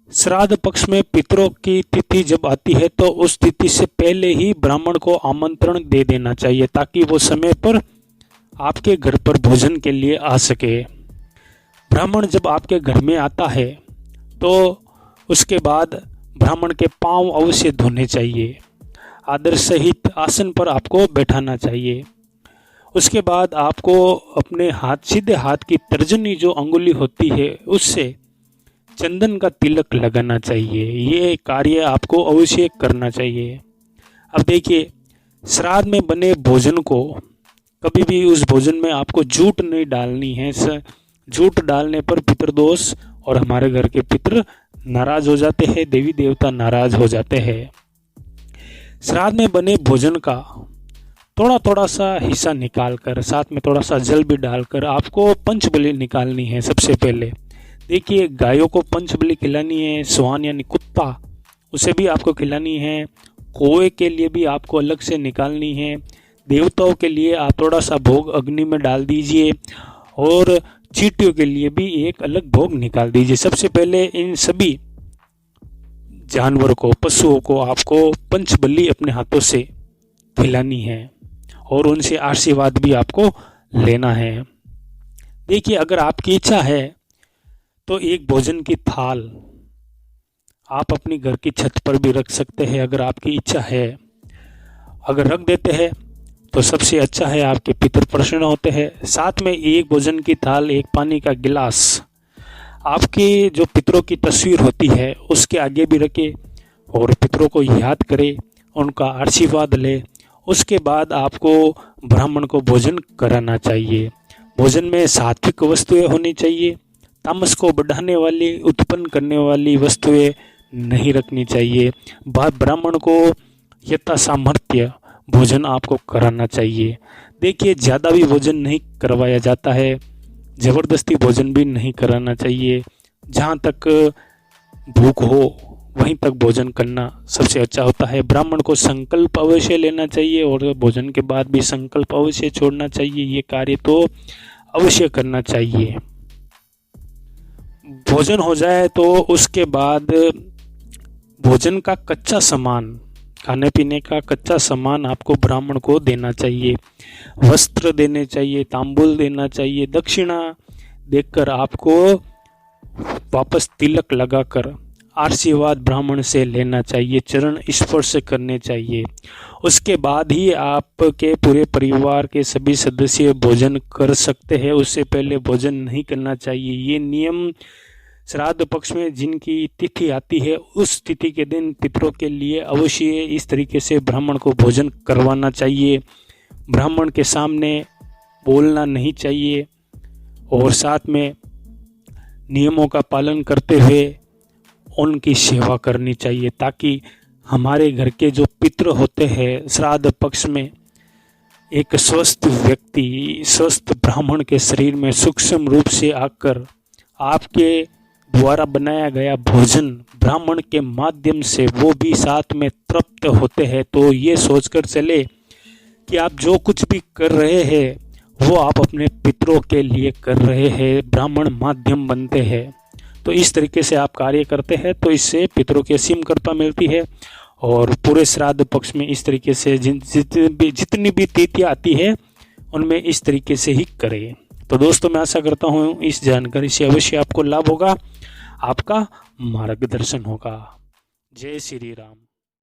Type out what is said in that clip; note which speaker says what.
Speaker 1: श्राद्ध पक्ष में पितरों की तिथि जब आती है तो उस तिथि से पहले ही ब्राह्मण को आमंत्रण दे देना चाहिए ताकि वो समय पर आपके घर पर भोजन के लिए आ सके। ब्राह्मण जब आपके घर में आता है तो उसके बाद ब्राह्मण के पांव अवश्य धोने चाहिए, आदर सहित आसन पर आपको बैठाना चाहिए। उसके बाद आपको अपने हाथ, सीधे हाथ की तर्जनी जो अंगुली होती है उससे चंदन का तिलक लगाना चाहिए। ये कार्य आपको अवश्य करना चाहिए। अब देखिए, श्राद्ध में बने भोजन को कभी भी उस भोजन में आपको जूठ नहीं डालनी है। जूठ डालने पर पितृदोष और हमारे घर के पितृ नाराज हो जाते हैं, देवी देवता नाराज हो जाते हैं। श्राद्ध में बने भोजन का थोड़ा थोड़ा सा हिस्सा निकालकर, साथ में थोड़ा सा जल भी डालकर आपको पंचबलि निकालनी है। सबसे पहले देखिए, गायों को पंचबलि खिलानी है, स्वान यानी कुत्ता उसे भी आपको खिलानी है, कौवे के लिए भी आपको अलग से निकालनी है, देवताओं के लिए आप थोड़ा सा भोग अग्नि में डाल दीजिए और चींटियों के लिए भी एक अलग भोग निकाल दीजिए। सबसे पहले इन सभी जानवर को, पशुओं को आपको पंचबलि अपने हाथों से खिलानी है और उनसे आशीर्वाद भी आपको लेना है। देखिए, अगर आपकी इच्छा है तो एक भोजन की थाल आप अपनी घर की छत पर भी रख सकते हैं। अगर आपकी इच्छा है, अगर रख देते हैं तो सबसे अच्छा है, आपके पितर प्रसन्न होते हैं। साथ में एक भोजन की थाल, एक पानी का गिलास आपके जो पितरों की तस्वीर होती है उसके आगे भी रखे और पितरों को याद करे, उनका आशीर्वाद ले। उसके बाद आपको ब्राह्मण को भोजन कराना चाहिए। भोजन में सात्विक वस्तुएं होनी चाहिए, तामस को बढ़ाने वाली, उत्पन्न करने वाली वस्तुएं नहीं रखनी चाहिए। ब्राह्मण को यथा सामर्थ्य भोजन आपको कराना चाहिए। देखिए, ज़्यादा भी भोजन नहीं करवाया जाता है, ज़बरदस्ती भोजन भी नहीं कराना चाहिए। जहाँ तक भूख हो वहीं तक भोजन करना सबसे अच्छा होता है। ब्राह्मण को संकल्प अवश्य लेना चाहिए और भोजन के बाद भी संकल्प अवश्य छोड़ना चाहिए। ये कार्य तो अवश्य करना चाहिए। भोजन हो जाए तो उसके बाद भोजन का कच्चा सामान, खाने पीने का कच्चा सामान आपको ब्राह्मण को देना चाहिए। वस्त्र देने चाहिए, तांबूल देना चाहिए, दक्षिणा देकर आपको वापस तिलक लगाकर आशीर्वाद ब्राह्मण से लेना चाहिए, चरण स्पर्श करने चाहिए। उसके बाद ही आपके पूरे परिवार के सभी सदस्य भोजन कर सकते हैं। उससे पहले भोजन नहीं करना चाहिए। ये नियम श्राद्ध पक्ष में जिनकी तिथि आती है उस तिथि के दिन पितरों के लिए अवश्य इस तरीके से ब्राह्मण को भोजन करवाना चाहिए। ब्राह्मण के सामने बोलना नहीं चाहिए और साथ में नियमों का पालन करते हुए उनकी सेवा करनी चाहिए ताकि हमारे घर के जो पितृ होते हैं श्राद्ध पक्ष में एक स्वस्थ व्यक्ति, स्वस्थ ब्राह्मण के शरीर में सूक्ष्म रूप से आकर आपके द्वारा बनाया गया भोजन ब्राह्मण के माध्यम से वो भी साथ में तृप्त होते हैं। तो ये सोचकर चले कि आप जो कुछ भी कर रहे हैं वो आप अपने पितरों के लिए कर रहे हैं, ब्राह्मण माध्यम बनते हैं। तो इस तरीके से आप कार्य करते हैं तो इससे पितरों की असीम कृपा मिलती है। और पूरे श्राद्ध पक्ष में इस तरीके से जितनी भी तिथियां आती है उनमें इस तरीके से ही करें। तो दोस्तों, मैं आशा करता हूँ इस जानकारी से अवश्य आपको लाभ होगा, आपका मार्गदर्शन होगा। जय श्री राम।